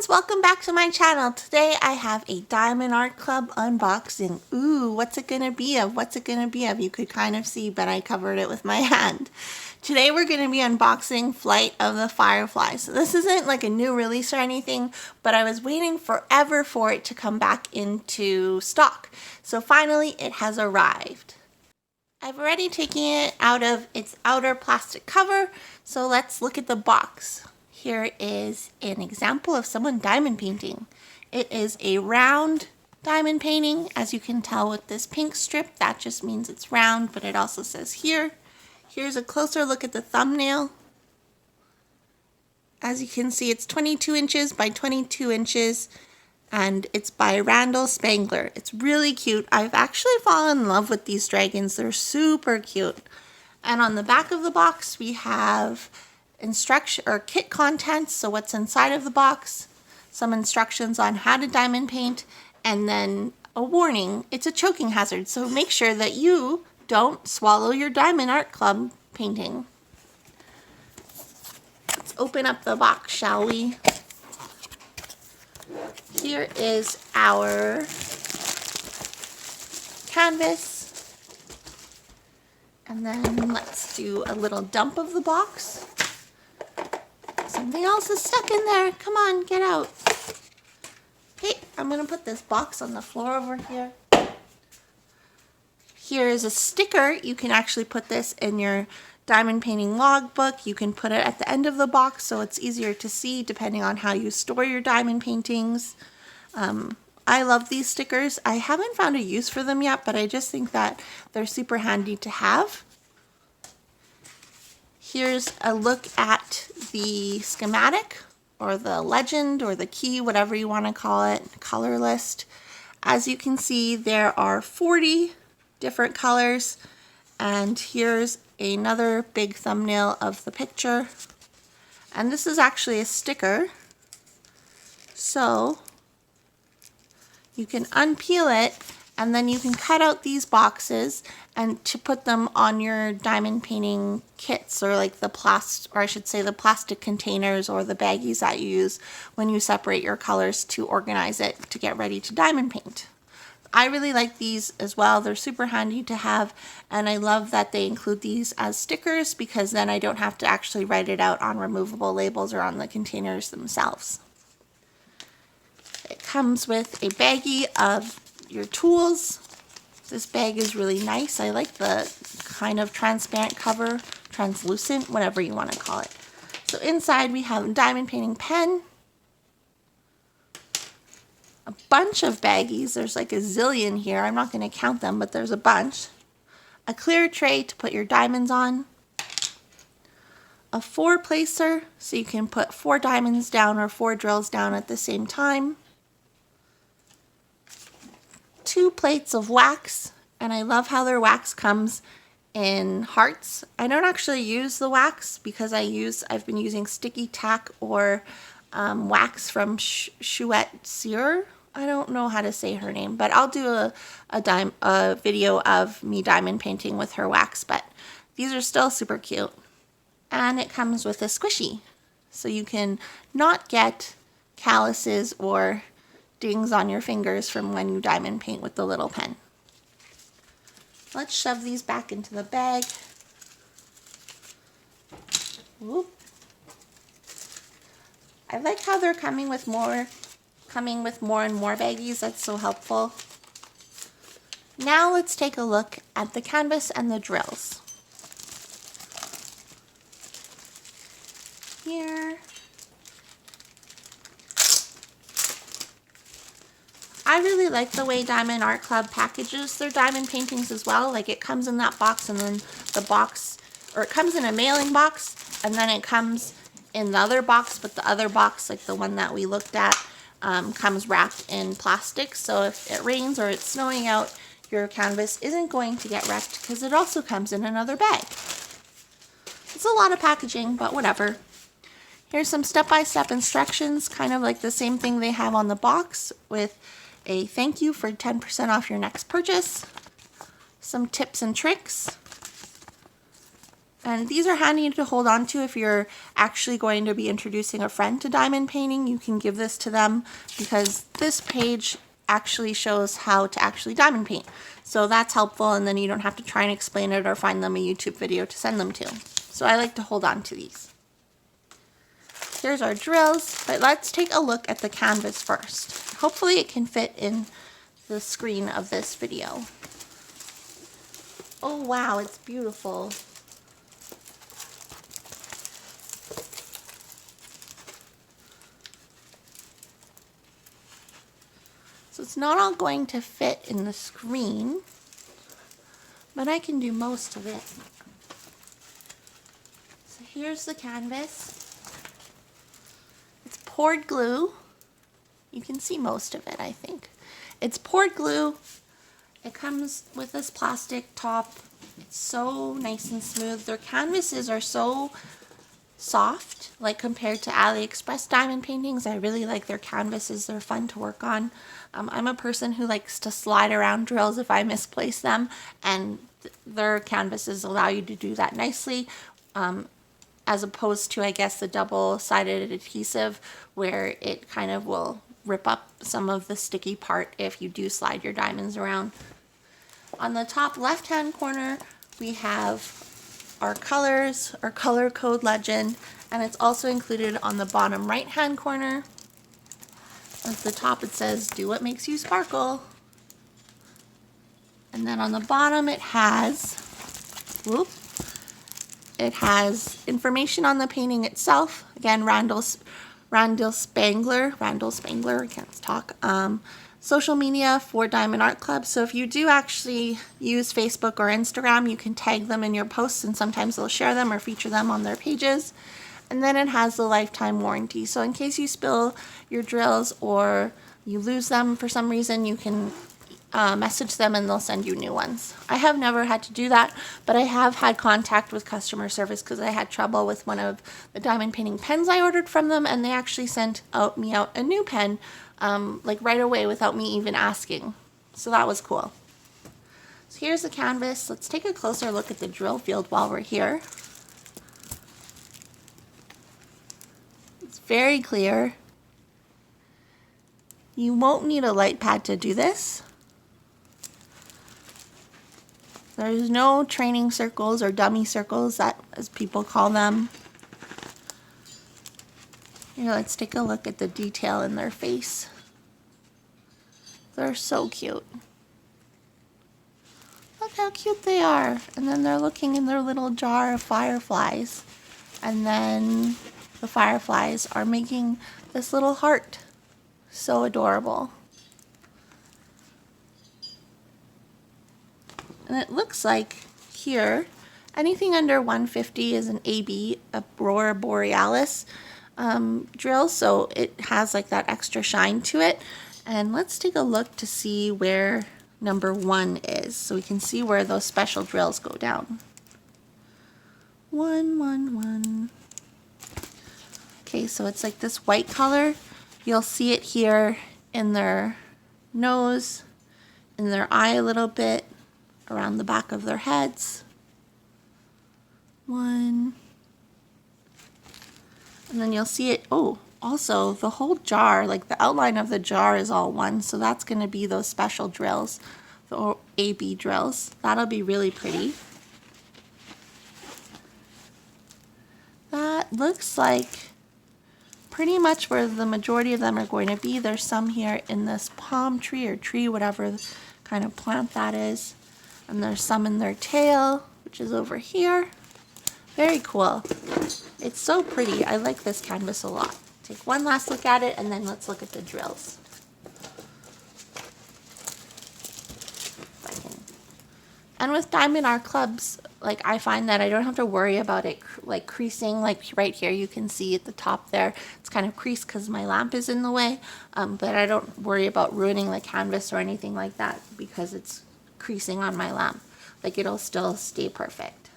welcome back to my channel. Today I have a Diamond Art Club unboxing. Ooh, what's it gonna be of? What's it gonna be of? You could kind of see, but I covered it with my hand. Today we're gonna be unboxing Flight of the Fireflies. So this isn't like a new release or anything, but I was waiting forever for it to come back into stock. So finally it has arrived. I've already taken it out of its outer plastic cover, so let's look at the box. Here is an example of someone diamond painting. It is a round diamond painting. As you can tell with this pink strip, that just means it's round, but it also says here. Here's a closer look at the thumbnail. As you can see, it's 22 inches by 22 inches, and it's by Randal Spangler. It's really cute. I've actually fallen in love with these dragons. They're super cute. And on the back of the box, we have instruction or kit contents, so what's inside of the box, some instructions on how to diamond paint, and then a warning. It's a choking hazard, so make sure that you don't swallow your Diamond Art Club painting. Let's open up the box, shall we? Here is our canvas, and then let's do a little dump of the box. Something else is stuck in there. Come on, get out. Okay, I'm going to put this box on the floor over here. Here is a sticker. You can actually put this in your diamond painting logbook. You can put it at the end of the box so it's easier to see depending on how you store your diamond paintings. I love these stickers. I haven't found a use for them yet, but I just think that they're super handy to have. Here's a look at the schematic, or the legend, or the key, whatever you want to call it, color list. As you can see, there are 40 different colors, and here's another big thumbnail of the picture. And this is actually a sticker, so you can unpeel it, and then you can cut out these boxes and to put them on your diamond painting kits, or like the plastic containers or the baggies that you use when you separate your colors to organize it to get ready to diamond paint. I really like these as well. They're super handy to have, and I love that they include these as stickers because then I don't have to actually write it out on removable labels or on the containers themselves. It comes with a baggie of your tools. This bag is really nice. I like the kind of transparent cover, translucent, whatever you want to call it. So inside we have a diamond painting pen, a bunch of baggies. There's like a zillion here. I'm not going to count them, but there's a bunch. A clear tray to put your diamonds on. A 4-placer, so you can put 4 diamonds down or 4 drills down at the same time. 2 plates of wax, and I love how their wax comes in hearts. I don't actually use the wax because I've been using sticky tack or wax from Chouette Cyr. I don't know how to say her name, but I'll do a video of me diamond painting with her wax, but these are still super cute. And it comes with a squishy, so you can not get calluses or dings on your fingers from when you diamond paint with the little pen. Let's shove these back into the bag. Whoop. I like how they're coming with more and more baggies. That's so helpful. Now let's take a look at the canvas and the drills. Here. I really like the way Diamond Art Club packages their diamond paintings as well. Like it comes in that box, and then the box, or it comes in a mailing box, and then it comes in the other box, but the other box, like the one that we looked at, comes wrapped in plastic. So if it rains or it's snowing out, your canvas isn't going to get wrecked because it also comes in another bag. It's a lot of packaging, but whatever. Here's some step-by-step instructions, kind of like the same thing they have on the box, with a thank you for 10% off your next purchase, some tips and tricks, And these are handy to hold on to if you're actually going to be introducing a friend to diamond painting. You can give this to them because this page actually shows how to actually diamond paint. So that's helpful, and then you don't have to try and explain it or find them a YouTube video to send them to. So I like to hold on to these. Here's our drills, but let's take a look at the canvas first. Hopefully it can fit in the screen of this video. Oh wow, it's beautiful. So it's not all going to fit in the screen, but I can do most of it. So here's the canvas. It's poured glue. You can see most of it, I think. It's poured glue. It comes with this plastic top. It's so nice and smooth. Their canvases are so soft, like compared to AliExpress diamond paintings. I really like their canvases. They're fun to work on. I'm a person who likes to slide around drills if I misplace them, and their canvases allow you to do that nicely, as opposed to, I guess, the double-sided adhesive where it kind of will rip up some of the sticky part if you do slide your diamonds around. On the top left-hand corner, we have our colors, our color code legend, and it's also included on the bottom right-hand corner. At the top it says, "Do what makes you sparkle." And then on the bottom it has, it has information on the painting itself. Again, Randal Spangler, I can't talk. Social media for Diamond Art Club. So if you do actually use Facebook or Instagram, you can tag them in your posts, and sometimes they'll share them or feature them on their pages. And then it has the lifetime warranty. So in case you spill your drills or you lose them for some reason, you can message them and they'll send you new ones. I have never had to do that, but I have had contact with customer service because I had trouble with one of the diamond painting pens I ordered from them, and they actually sent me out a new pen like right away without me even asking. So that was cool. So here's the canvas. Let's take a closer look at the drill field while we're here. It's very clear. You won't need a light pad to do this. There's no training circles or dummy circles, that as people call them. Here, let's take a look at the detail in their face. They're so cute. Look how cute they are. And then they're looking in their little jar of fireflies. And then the fireflies are making this little heart. So adorable. And it looks like here, anything under 150 is an AB, Aurora Borealis drill, so it has like that extra shine to it. And let's take a look to see where number 1 is, so we can see where those special drills go down. 1, 1, 1. Okay, so it's like this white color. You'll see it here in their nose, in their eye a little bit, around the back of their heads. 1. And then you'll see it, also the whole jar, like the outline of the jar is all 1, so that's going to be those special drills, the AB drills. That'll be really pretty. That looks like pretty much where the majority of them are going to be. There's some here in this palm tree or tree, whatever kind of plant that is. And there's some in their tail, which is over here. Very cool. It's so pretty. I like this canvas a lot. Take one last look at it, and then let's look at the drills. And with Diamond Art Clubs, like I find that I don't have to worry about it like creasing. Like right here, you can see at the top there, it's kind of creased because my lamp is in the way. But I don't worry about ruining the canvas or anything like that because it's creasing on my lamp. Like it'll still stay perfect.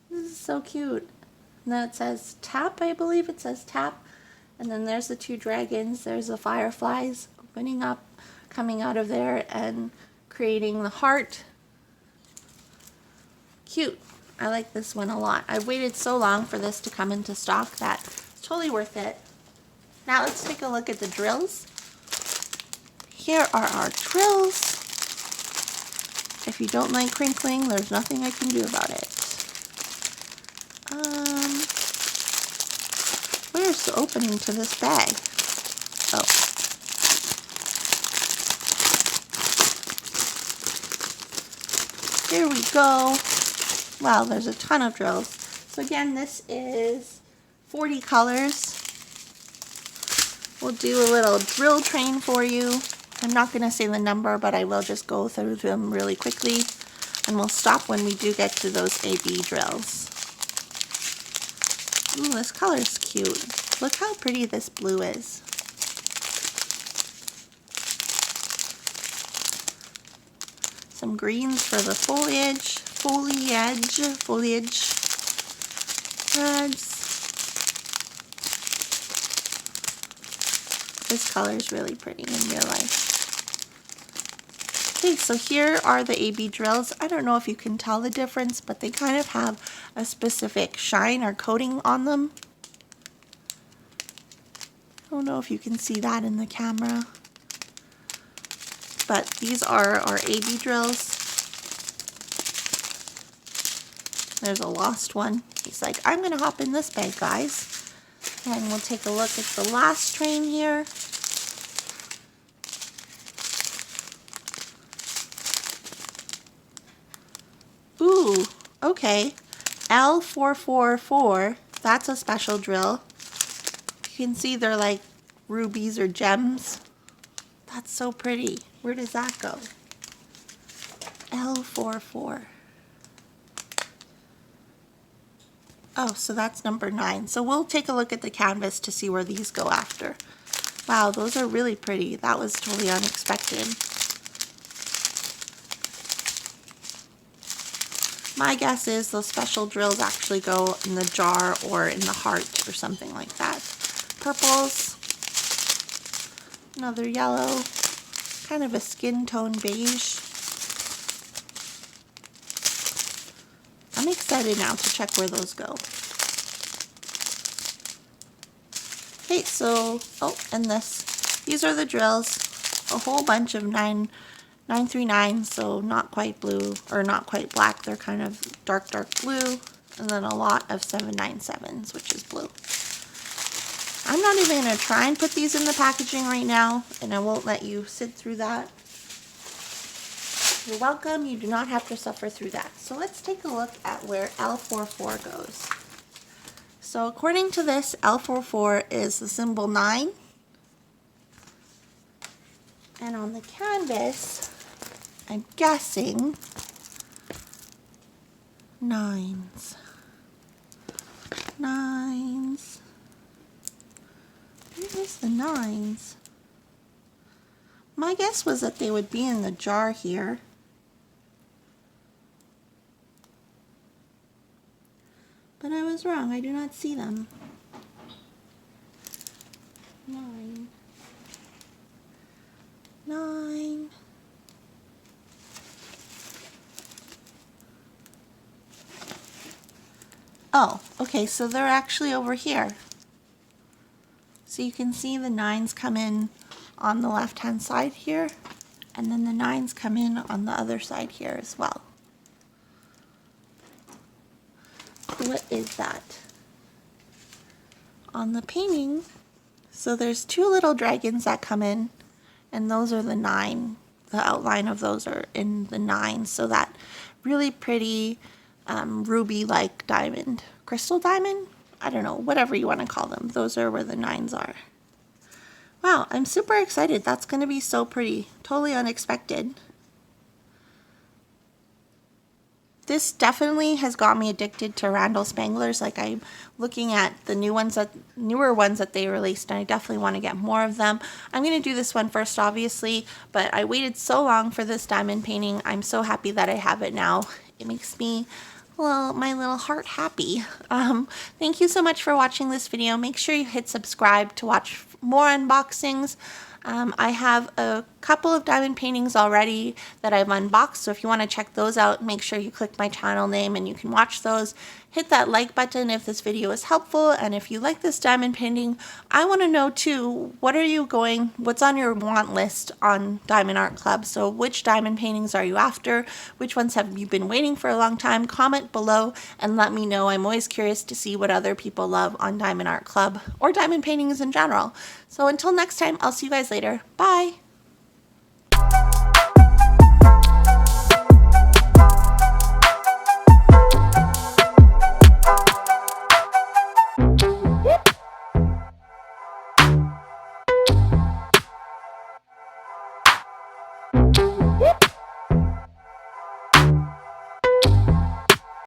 This is so cute. And then it says tap, I believe it says tap. And then there's the 2 dragons. There's the fireflies opening up, coming out of there and creating the heart. Cute. I like this one a lot. I've waited so long for this to come into stock that it's totally worth it. Now let's take a look at the drills. Here are our drills. If you don't like crinkling, there's nothing I can do about it. Where's the opening to this bag? Oh. Here we go. Wow, there's a ton of drills. So again, this is 40 colors. We'll do a little drill train for you. I'm not going to say the number, but I will just go through them really quickly. And we'll stop when we do get to those AB drills. Ooh, this color is cute. Look how pretty this blue is. Some greens for the foliage. Reds. This color is really pretty in real life. Okay, so here are the AB drills. I don't know if you can tell the difference, but they kind of have a specific shine or coating on them. I don't know if you can see that in the camera. But these are our AB drills. There's a lost one. He's like, I'm going to hop in this bag, guys. And we'll take a look at the last train here. Ooh, okay. L444, that's a special drill. You can see they're like rubies or gems. That's so pretty. Where does that go? L44. Oh, so that's number 9. So we'll take a look at the canvas to see where these go after. Wow, those are really pretty. That was totally unexpected. My guess is those special drills actually go in the jar or in the heart or something like that. Purples. Another yellow. Kind of a skin tone beige. I'm excited now to check where those go. Okay, so, oh, and these are the drills. A whole bunch of 939, so not quite blue, or not quite black. They're kind of dark blue. And then a lot of 797s, which is blue. I'm not even going to try and put these in the packaging right now, and I won't let you sit through that. You're welcome. You do not have to suffer through that. So let's take a look at where L44 goes. So according to this, L44 is the symbol 9. And on the canvas, I'm guessing 9s. 9s. Where is the 9s? My guess was that they would be in the jar here. But I was wrong. I do not see them. 9. 9. Oh, okay, so they're actually over here. So you can see the 9s come in on the left-hand side here, and then the 9s come in on the other side here as well. What is that? On the painting, so there's 2 little dragons that come in, and those are the 9. The outline of those are in the 9, so that really pretty ruby-like diamond. Crystal diamond? I don't know, whatever you want to call them. Those are where the 9s are. Wow, I'm super excited. That's going to be so pretty. Totally unexpected. This definitely has got me addicted to Randal Spanglers. Like, I'm looking at the newer ones that they released, and I definitely want to get more of them. I'm going to do this one first, obviously, but I waited so long for this diamond painting. I'm so happy that I have it now. It makes me, well, my little heart happy. Thank you so much for watching this video. Make sure you hit subscribe to watch more unboxings. I have a couple of diamond paintings already that I've unboxed, so if you want to check those out, make sure you click my channel name and you can watch those. Hit that like button if this video is helpful, and if you like this diamond painting, I want to know too, what's on your want list on Diamond Art Club? So which diamond paintings are you after? Which ones have you been waiting for a long time? Comment below and let me know. I'm always curious to see what other people love on Diamond Art Club or diamond paintings in general. So until next time, I'll see you guys later. Bye!